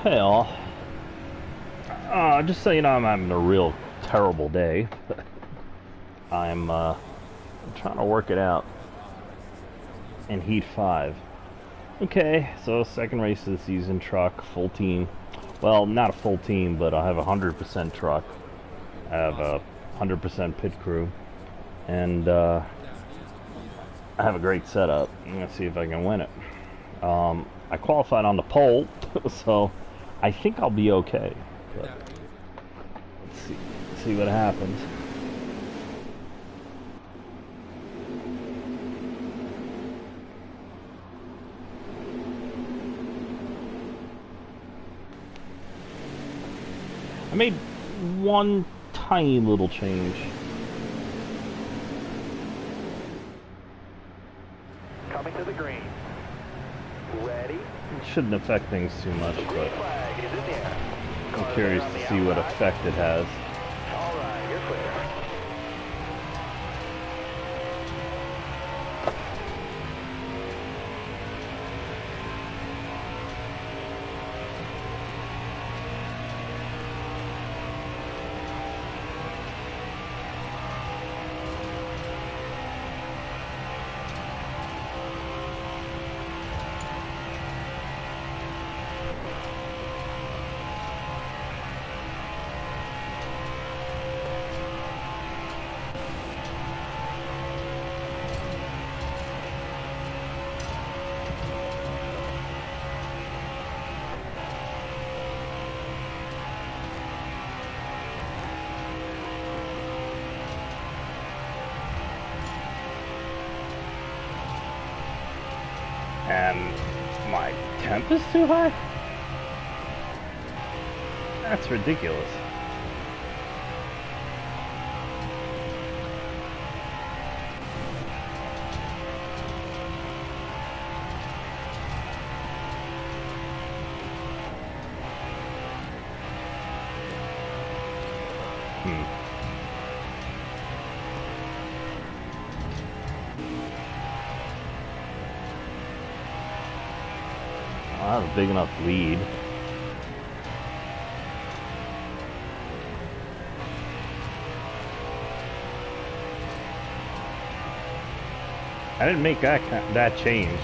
Hey all, just so you know, I'm having a real terrible day. I'm trying to work it out in Heat 5. Okay, so second race of the season, truck, full team. Well, not a full team, but I have a 100% truck. I have a 100% pit crew. And I have a great setup. I'm going to see if I can win it. I qualified on the pole, so I think I'll be okay. But let's see what happens. I made one tiny little change. Coming to the green. Ready? It shouldn't affect things too much, Green but flag is in the air. I'm curious to see what effect it has. All right, you're clear. And my temp is too high? That's ridiculous. I have a big enough lead. I didn't make that change.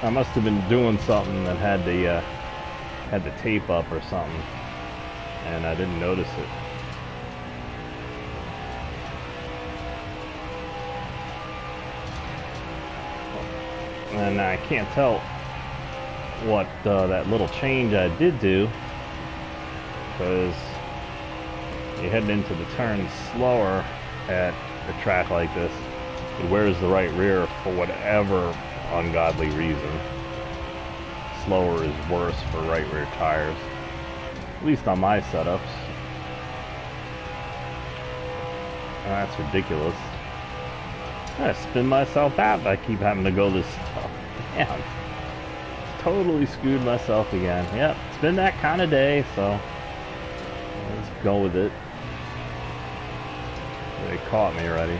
I must have been doing something that had the tape up or something, and I didn't notice it. And I can't tell what that little change I did do, because you're heading into the turn slower at a track like this. It wears the right rear for whatever ungodly reason. Slower is worse for right rear tires, at least on my setups. That's ridiculous. I spin myself out if I keep having to go this stuff. Damn. Totally screwed myself again. Yep, it's been that kind of day, so let's go with it. They caught me already.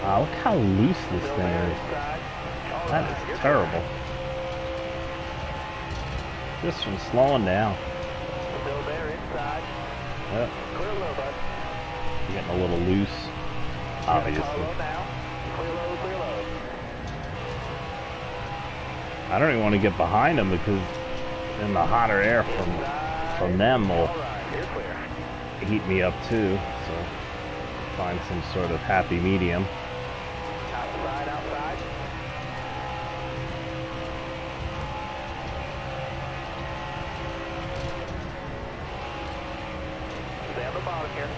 Look how loose this thing is. That is terrible. Just from slowing down. Still there inside. Yep. Clear low, bud. Getting a little loose, obviously. Clear low now. Clear low, clear low. I don't even want to get behind them because then the hotter air from them will heat me up too. So find some sort of happy medium. Outside, outside. Stay on the bottom here.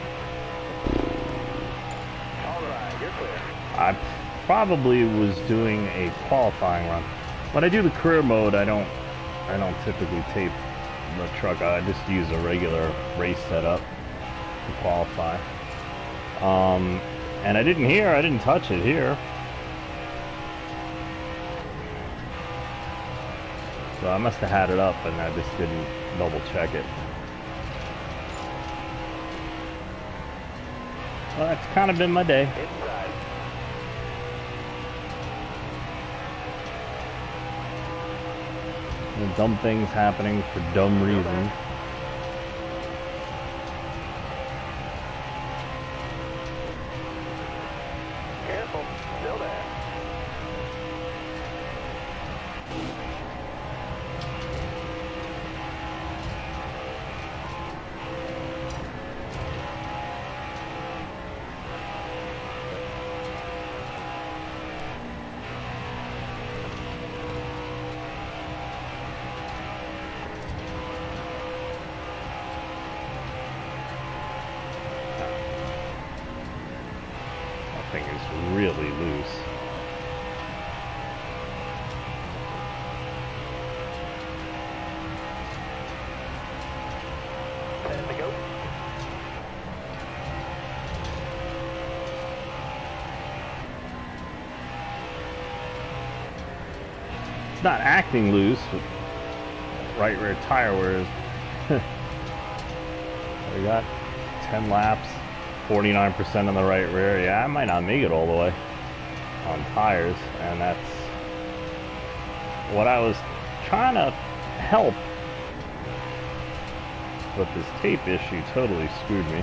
All right, you're clear. I probably was doing a qualifying run. When I do the career mode, I don't typically tape the truck. I just use a regular race setup to qualify. And I didn't touch it here. So I must have had it up and I just didn't double check it. Well, that's kind of been my day. Inside. Dumb things happening for dumb reasons. Careful, still there. That thing is really loose. Ten to go. It's not acting loose, but right rear tire wear is. We got 10 laps, 49% on the right rear. Yeah, I might not make it all the way on tires, and that's what I was trying to help, but this tape issue totally screwed me.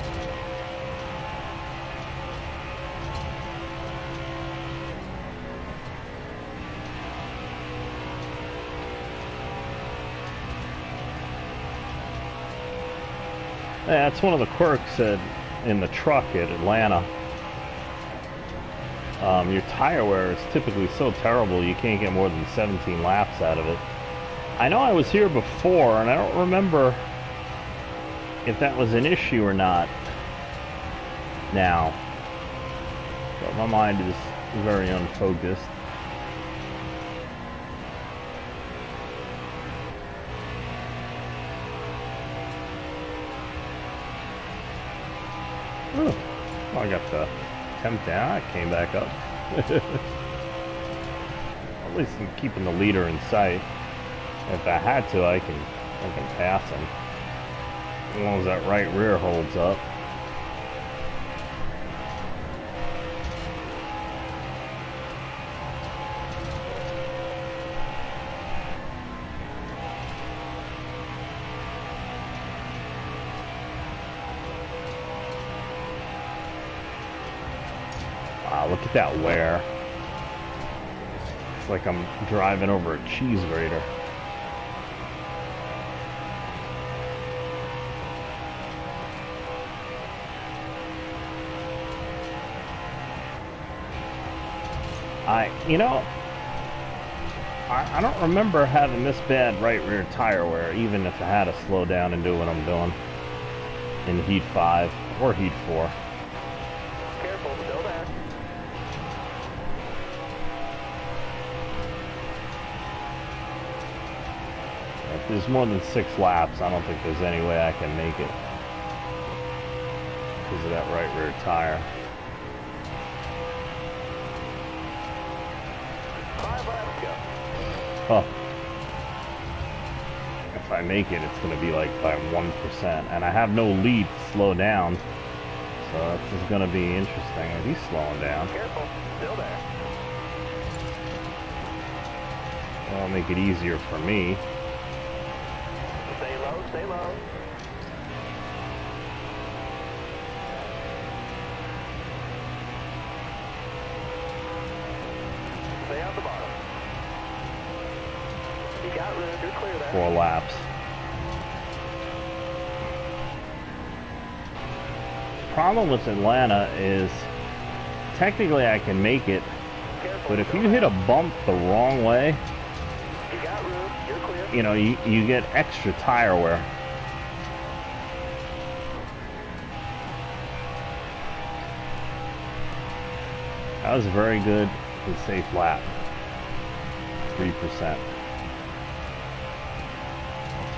Yeah, that's one of the quirks in the truck at Atlanta. Your tire wear is typically so terrible you can't get more than 17 laps out of it. I know I was here before, and I don't remember if that was an issue or not now. But my mind is very unfocused. Oh, I got the temp down. I came back up. At least I'm keeping the leader in sight. If I had to, I can pass him. As long as that right rear holds up. Wow, look at that wear. It's like I'm driving over a cheese grater. I don't remember having this bad right rear tire wear, even if I had to slow down and do what I'm doing in Heat 5 or Heat 4. Careful, still there. If there's more than 6 laps, I don't think there's any way I can make it because of that right rear tire. 5 laps go. Oh. If I make it, it's going to be like by 1%. And I have no lead to slow down. So this is going to be interesting. He's slowing down. Careful, still there. That'll make it easier for me. Stay low, stay low. Stay out the bottom. You got room, you're clear there. 4 laps. Problem with Atlanta is technically I can make it, Careful, but if still you hit there. a bump the wrong way, You got room, you're clear. you know, you get extra tire wear. That was a very good and safe lap. 3%.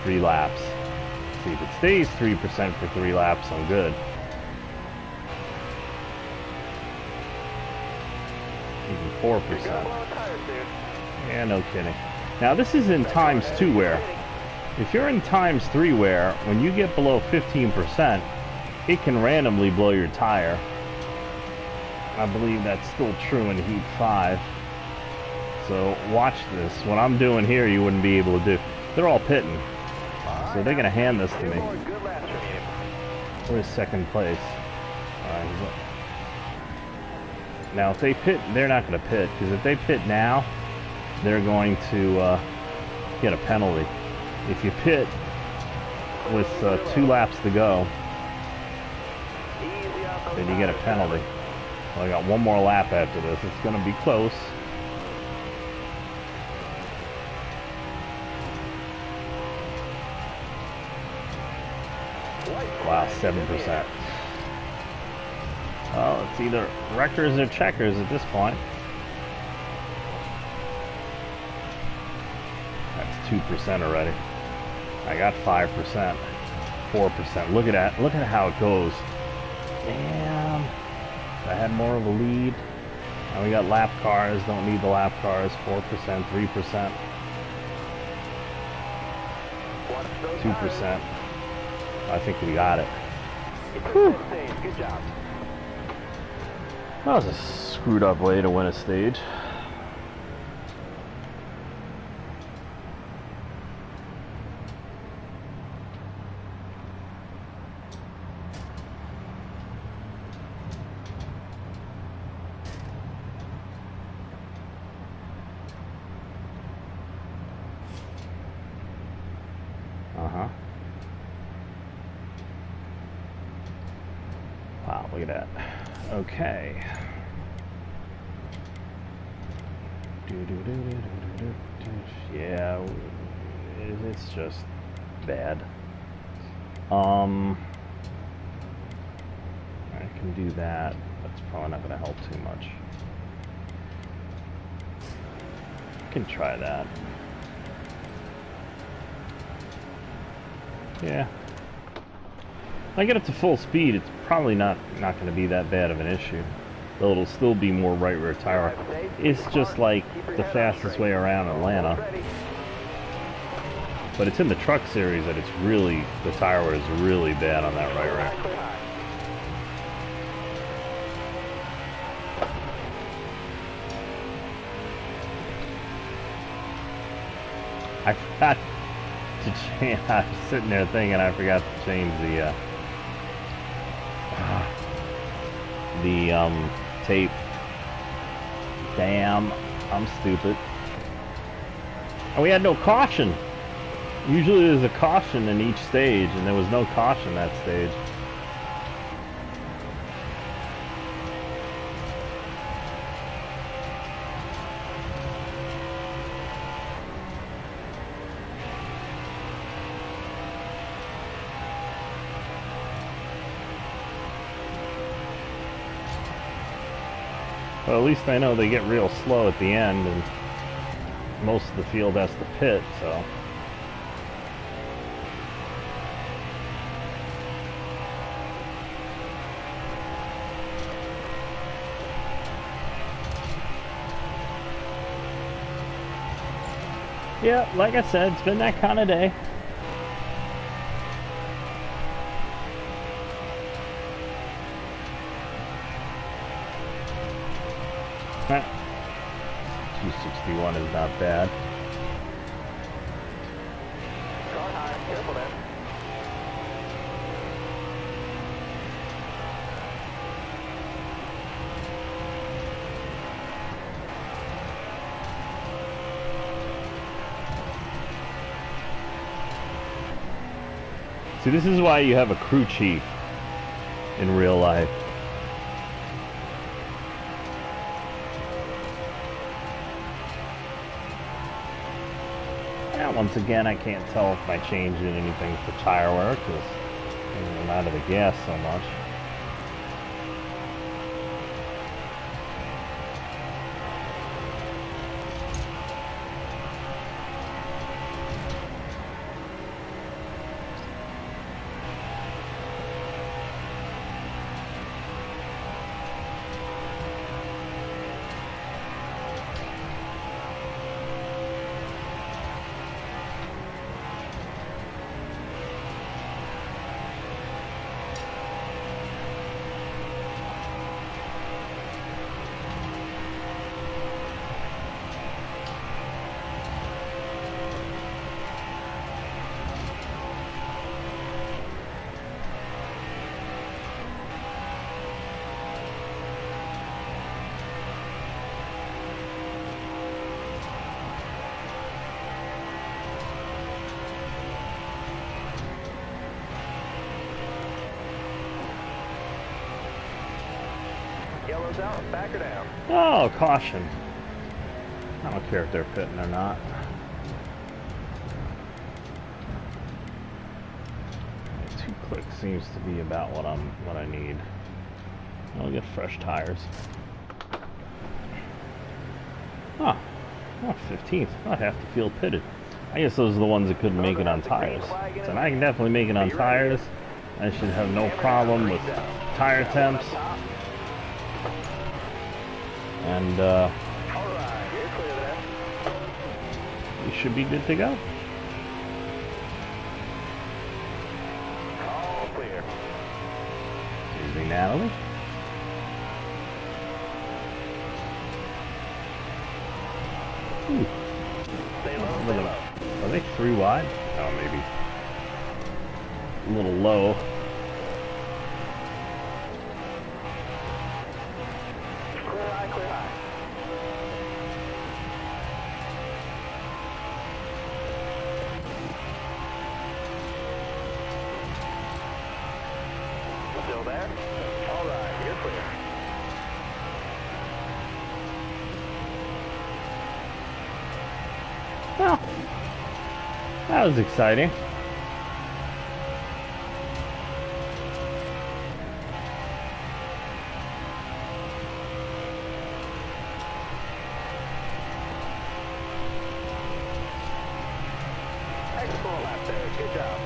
3 laps. See if it stays 3% for 3 laps, I'm good. Even 4%. You're gonna blow a tire soon. Yeah, no kidding. Now this is in times 2 wear. If you're in times 3 wear, when you get below 15%, it can randomly blow your tire. I believe that's still true in Heat 5. So watch this. What I'm doing here, you wouldn't be able to do. They're all pitting. So they're going to hand this to Two me. more good laps from you. Where's second place? He's up. Now, if they pit, they're not going to pit. Because if they pit now, they're going to get a penalty. If you pit with 2 laps to go, Easy on those then you get a tires. penalty. Well, I got 1 more lap after this. It's going to be close. Wow, 7%. Well, it's either wreckers or checkers at this point. That's 2% already. I got 5%, 4%. Look at that. Look at how it goes. Damn. I had more of a lead. Now we got lap cars. Don't need the lap cars. 4%, 3%, Watch those 2%. I think we got it. tires. You took that stage. Good job. That was a screwed up way to win a stage. Uh-huh. Wow, look at that. Okay. Yeah, it's just bad. I can do that. That's probably not going to help too much. I can try that. Yeah. If I get it to full speed, it's probably not going to be that bad of an issue. Though it'll still be more right rear tire. It's just like the fastest way around Atlanta. Ready. But it's in the truck series that it's really, the tire wear is really bad on that right rear. Clear high. I forgot to change. I was sitting there thinking I forgot to change the tape. Damn, I'm stupid. And we had no caution. Usually there's a caution in each stage, and there was no caution that stage. Well, at least I know they get real slow at the end, and most of the field has to pit, so. Yeah, like I said, it's been that kind of day. Huh. 261 is not bad. Car high. Careful there. See, this is why you have a crew chief in real life. Yeah, once again, I can't tell if I changed anything for tire wear because I'm out of the gas so much. Yellow's out. Back her down. Oh, caution. I don't care if they're pitting or not. 2 clicks seems to be about what I need. I'll get fresh tires. Oh, 15th. Not half the field pitted. I guess those are the ones that couldn't make it on tires. So I can definitely make it on tires. I should have no problem with tire temps. And Alright, you're clear there. you should be good to go. All clear. Excuse me, Natalie. Ooh. Stay low, Look stay at low. that. Are they 3 wide? Oh, maybe. A little low. Clear high, clear high. Still there? Alright, you're clear. Well, that was exciting. Excellent lap there. Good job.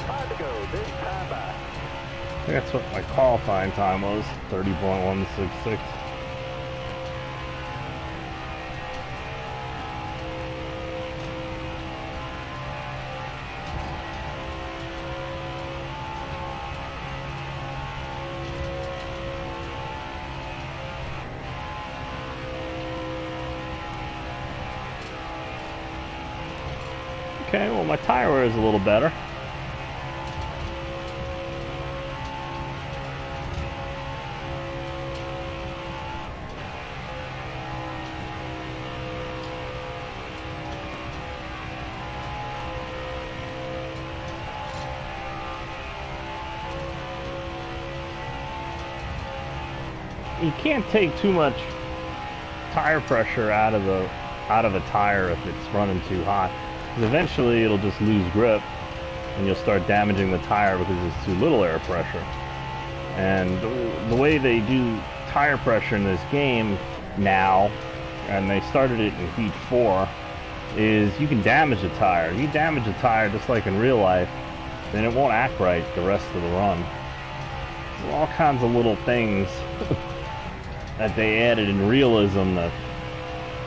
Five to go. This time by. I think that's what my qualifying time was, 30.166. Okay, well my tire wear is a little better. You can't take too much tire pressure out of a tire if it's running too hot, because eventually it'll just lose grip and you'll start damaging the tire because there's too little air pressure. And the way they do tire pressure in this game now, and they started it in Heat 4, is you can damage a tire. You damage a tire just like in real life, then it won't act right the rest of the run. There's all kinds of little things that they added in realism that,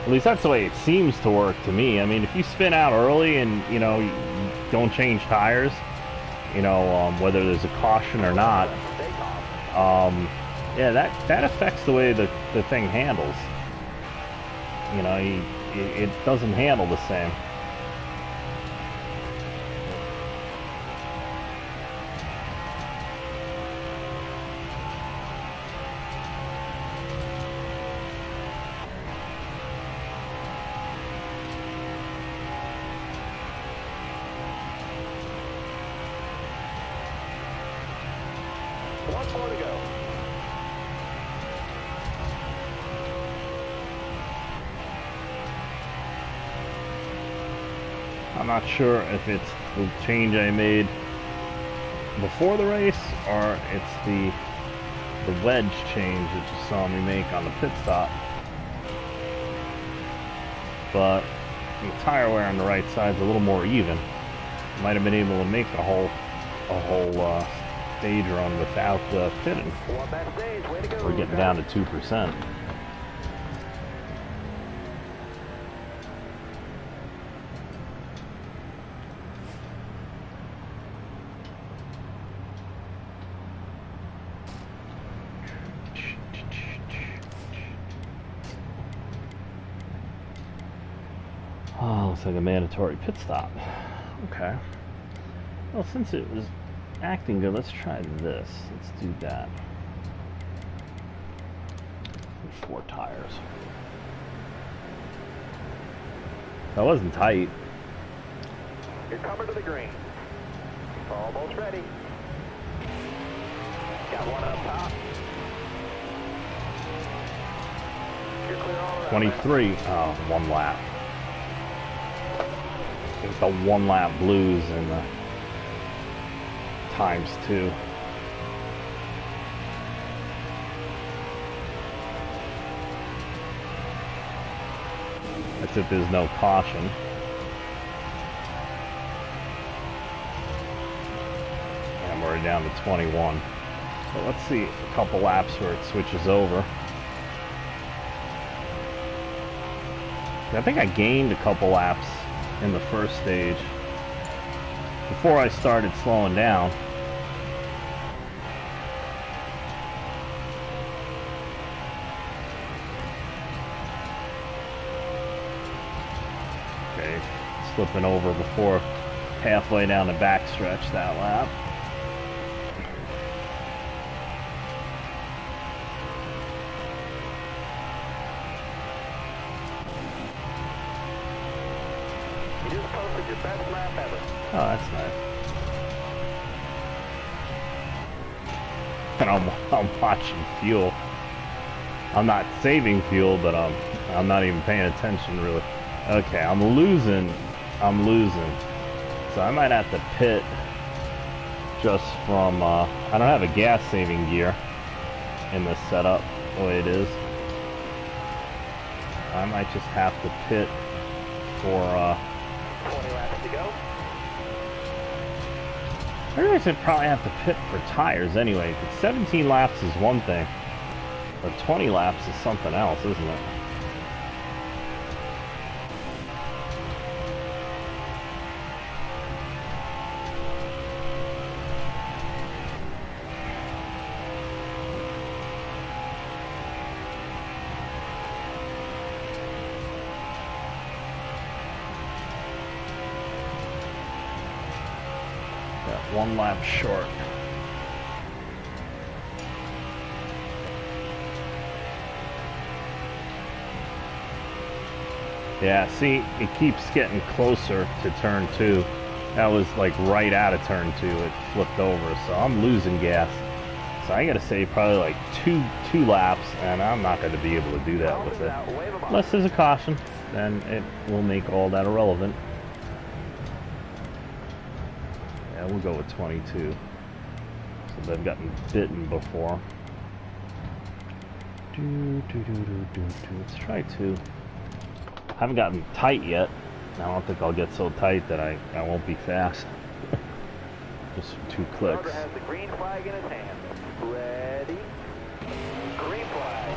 at least that's the way it seems to work to me. I mean, if you spin out early and, you know, you don't change tires, you know, whether there's a caution or not, yeah, that affects the way the thing handles. You know, it doesn't handle the same. One more to go. I'm not sure if it's the change I made before the race or it's the wedge change that you saw me make on the pit stop. But the tire wear on the right side is a little more even. Might have been able to make a whole stage run without pitting. One back stage. Way to go. We're getting down to 2%. Oh, looks like a mandatory pit stop. Okay. Well, since it was acting good, let's try this. Let's do that. 4 tires. That wasn't tight. You're coming to the green. Almost ready. Got one up top. You're clear all around. 23. Oh, 1 lap. It's the 1 lap blues and the ×2. That's if there's no caution. And we're down to 21. So let's see a couple laps where it switches over. I think I gained a couple laps in the first stage before I started slowing down. Okay, slipping over before halfway down the backstretch that lap. You just posted your best lap ever. Oh, that's nice. And I'm watching fuel. I'm not saving fuel, but I'm not even paying attention really. Okay, I'm losing. So I might have to pit just from. I don't have a gas saving gear in this setup the way it is. I might just have to pit for. 20 laps to go. I realize I'd probably have to pit for tires anyway. 'Cause 17 laps is one thing, but 20 laps is something else, isn't it? Got 1 lap short. Yeah, see, it keeps getting closer to turn 2. That was like right out of turn 2. It flipped over, so I'm losing gas. So I gotta say probably like two laps, and I'm not gonna be able to do that with it. Unless there's a caution, then it will make all that irrelevant. Yeah, we'll go with 22. So they've gotten bitten before. Let's try 2. I haven't gotten tight yet. I don't think I'll get so tight that I won't be fast. Just 2 clicks. Driver has the green flag in his hand. Ready? Green flag.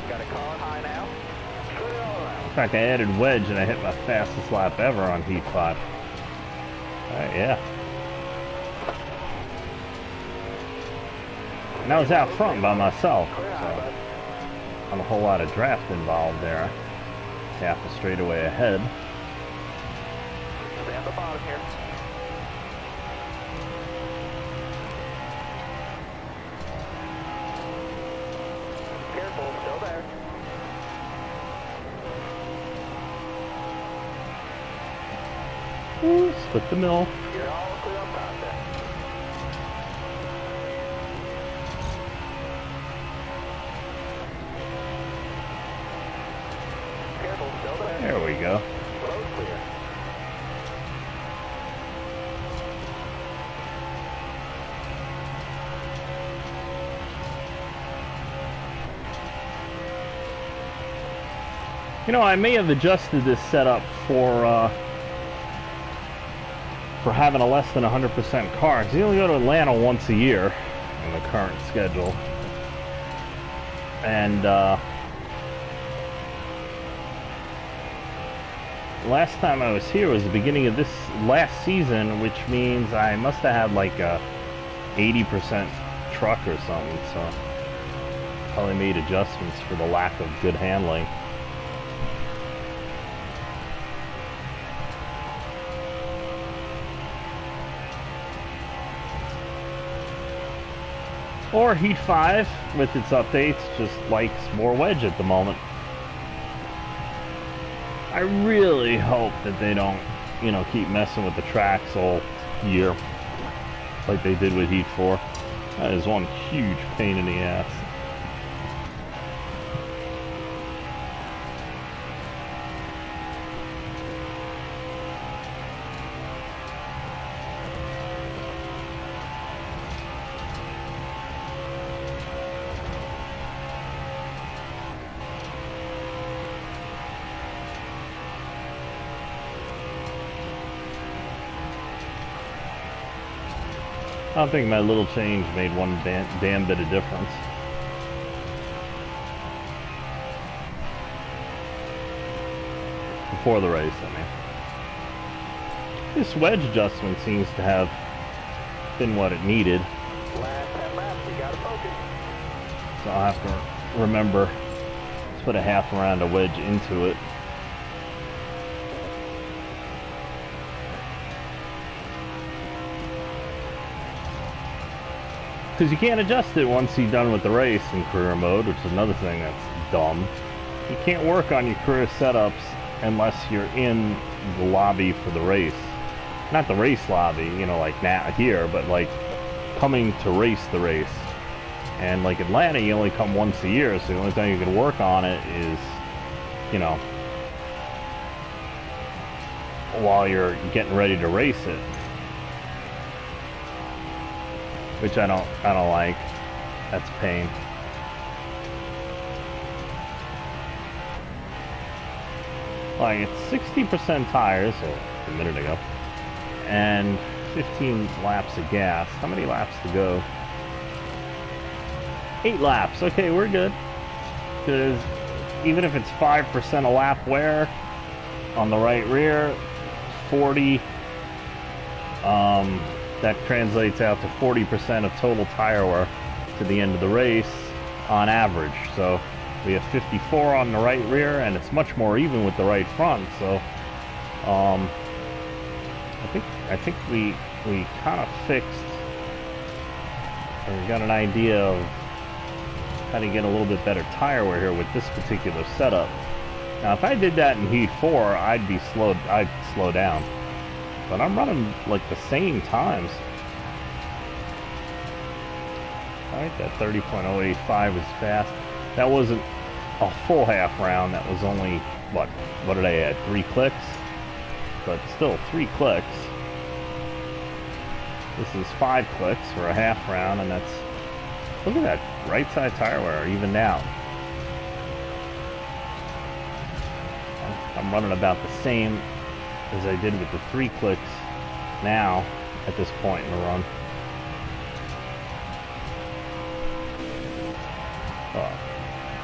Got a car high now. Clear all around. In fact, I added wedge and I hit my fastest lap ever on heat 5. Alright, yeah. And I was out front by myself, so not a whole lot of draft involved there. Half a straightaway ahead. Stay at the bottom here. Careful, still there. Ooh, split the middle. You're all clear up top there. Careful, still there. There we go. Road clear. You know, I may have adjusted this setup for having a less than 100% car, because you only go to Atlanta once a year in the current schedule. And last time I was here was the beginning of this last season, which means I must have had like a 80% truck or something, so probably made adjustments for the lack of good handling. Or Heat 5, with its updates, just likes more wedge at the moment. I really hope that they don't, you know, keep messing with the tracks all year, like they did with Heat 4. That is one huge pain in the ass. I don't think my little change made one damn bit of difference. Before the race, I mean. This wedge adjustment seems to have been what it needed. Last 10 laps, you gotta focus. So I'll have to remember to put a half around a wedge into it. Because you can't adjust it once you're done with the race in career mode, which is another thing that's dumb. You can't work on your career setups unless you're in the lobby for the race. Not the race lobby, you know, like now here, but like coming to race the race. And like Atlanta, you only come once a year, so the only time you can work on it is, you know, while you're getting ready to race it. Which I don't like. That's pain. Like, it's 60% tires, a minute ago, and 15 laps of gas. How many laps to go? 8 laps. Okay, we're good. Because even if it's 5% a lap wear on the right rear, 40, that translates out to 40% of total tire wear to the end of the race on average. So we have 54 on the right rear, and it's much more even with the right front. So I think we kind of fixed, or we got an idea of how to get a little bit better tire wear here with this particular setup. Now, if I did that in Heat 4, I'd slow down. But I'm running like the same times. Alright, that 30.085 is fast. That wasn't a full half round, that was only, what did I add? 3 clicks? But still, 3 clicks. This is 5 clicks for a half round, and that's, look at that right side tire wear, even out. I'm running about the same as I did with the 3 clicks now at this point in the run. Oh,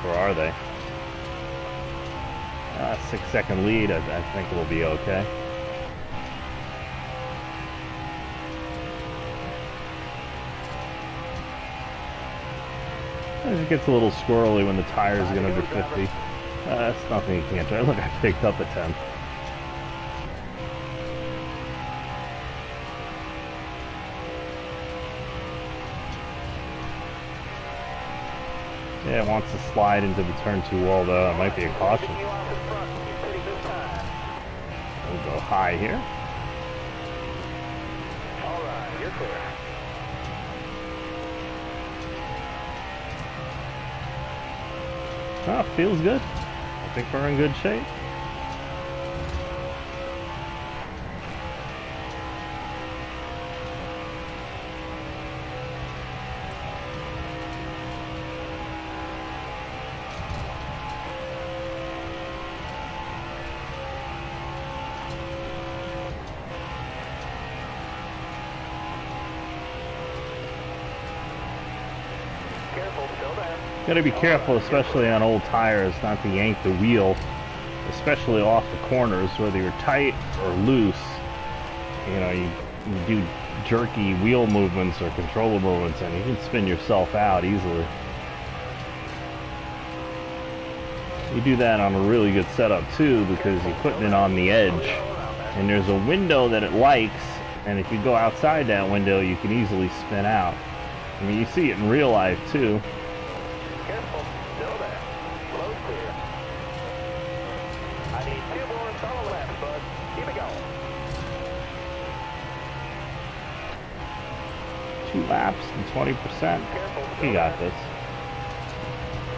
where are they? 6-second lead. I think we'll be okay. It gets a little squirrely when the tires get under 50. That's nothing you can't try. Look, I picked up a 10. Yeah, it wants to slide into the turn 2 wall, though. It might be a caution. We'll go high here. All right, you're clear. Oh, feels good. I think we're in good shape. Careful, still there. Gotta be careful, especially on old tires, not to yank the wheel, especially off the corners, whether you're tight or loose. You know, you do jerky wheel movements or controller movements, and you can spin yourself out easily. You do that on a really good setup too, because you're putting it on the edge, and there's a window that it likes, and if you go outside that window, you can easily spin out. I mean, you see it in real life too. Careful, still there. Low clear. I need 2 more on the left, bud. Keep it going. 2 laps and 20%. Careful, You got this.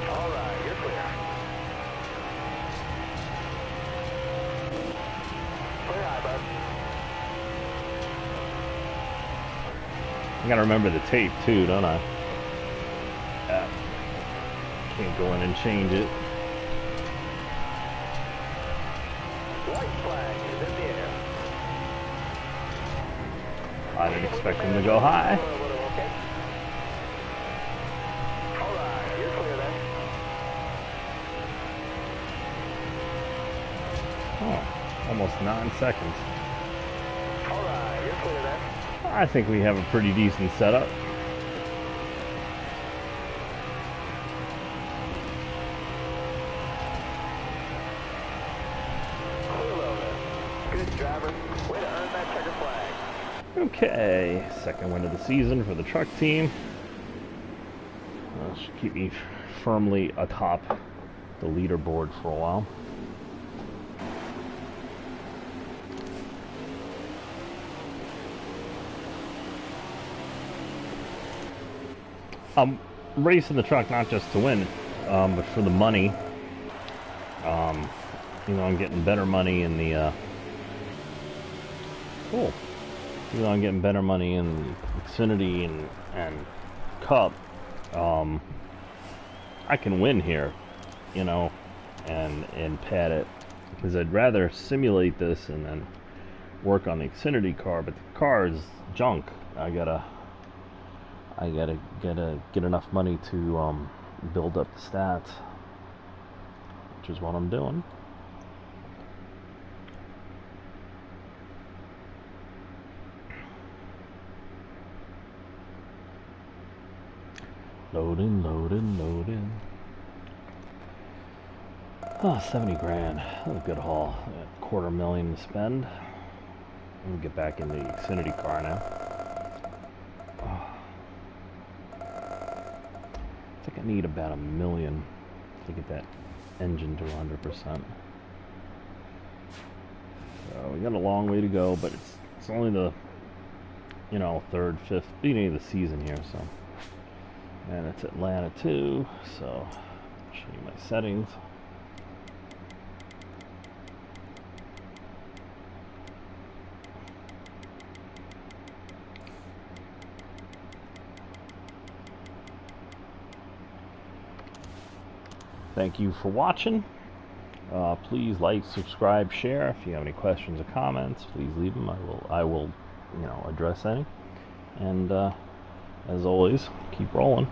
All right, you're clear. Clear high, bud. I gotta remember the tape too, don't I? Can't go in and change it. White flag is in the air. I didn't expect him to go high. Okay. All right, you're clear then. Oh, almost 9 seconds. All right, you're clear then. I think we have a pretty decent setup. Clear low then. Good driver. Way to earn that checker flag. Okay, second win of the season for the truck team. Should keep me firmly atop the leaderboard for a while. I'm racing the truck not just to win, but for the money. You know, I'm getting better money in the cool. You know, I'm getting better money in Xfinity and Cup. I can win here, you know, and pad it, because I'd rather simulate this and then work on the Xfinity car. But the car is junk. I gotta get enough money to build up the stats, which is what I'm doing. Loading, loading, loading. Oh, 70 grand. That was a good haul. $250,000 to spend. Let me get back in the Xfinity car now. I think I need about $1 million to get that engine to 100%. So we got a long way to go, but it's only the, you know, 3rd, 5th, beginning of the season here, so. And it's Atlanta too, so I'll show you my settings. Thank you for watching. Please like, subscribe, share. If you have any questions or comments, please leave them. I will, you know, address any. And as always, keep rolling.